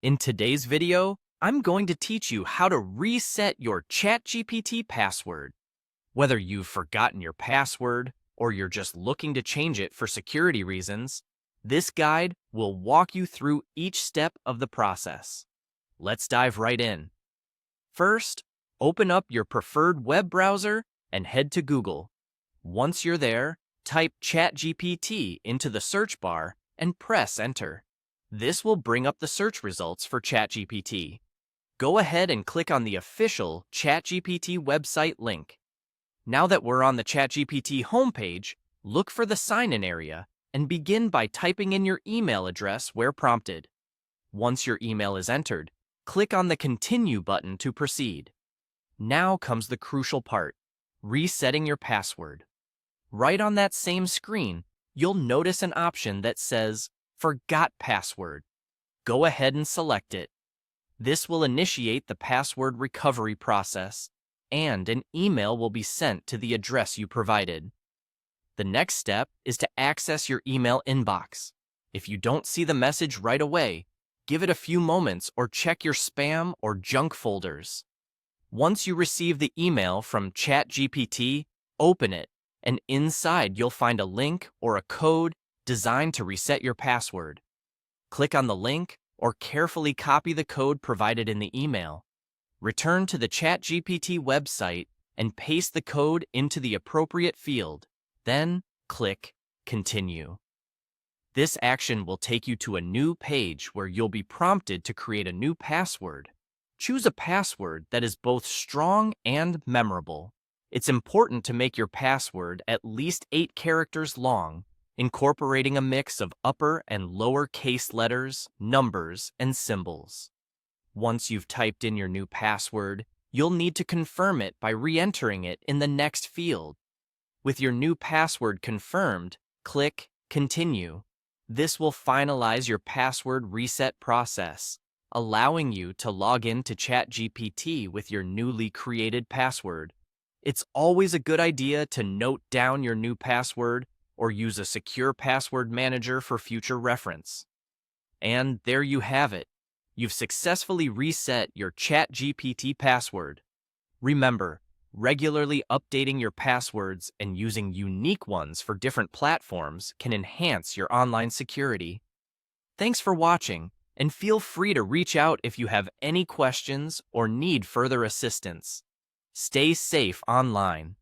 In today's video, I'm going to teach you how to reset your ChatGPT password. Whether you've forgotten your password or you're just looking to change it for security reasons, this guide will walk you through each step of the process. Let's dive right in. First, open up your preferred web browser and head to Google. Once you're there, type ChatGPT into the search bar and press Enter. This will bring up the search results for ChatGPT. Go ahead and click on the official ChatGPT website link. Now that we're on the ChatGPT homepage, look for the sign-in area and begin by typing in your email address where prompted. Once your email is entered, click on the Continue button to proceed. Now comes the crucial part, resetting your password. Right on that same screen, you'll notice an option that says Forgot Password. Go ahead and select it. This will initiate the password recovery process, and an email will be sent to the address you provided. The next step is to access your email inbox. If you don't see the message right away, give it a few moments or check your spam or junk folders. Once you receive the email from ChatGPT, open it, and inside you'll find a link or a code designed to reset your password. Click on the link or carefully copy the code provided in the email. Return to the ChatGPT website and paste the code into the appropriate field. Then click Continue. This action will take you to a new page where you'll be prompted to create a new password. Choose a password that is both strong and memorable. It's important to make your password at least 8 characters long, incorporating a mix of upper and lower case letters, numbers, and symbols. Once you've typed in your new password, you'll need to confirm it by re-entering it in the next field. With your new password confirmed, click Continue. This will finalize your password reset process, allowing you to log in to ChatGPT with your newly created password. It's always a good idea to note down your new password or use a secure password manager for future reference. And there you have it. You've successfully reset your ChatGPT password. Remember, regularly updating your passwords and using unique ones for different platforms can enhance your online security. Thanks for watching, and feel free to reach out if you have any questions or need further assistance. Stay safe online.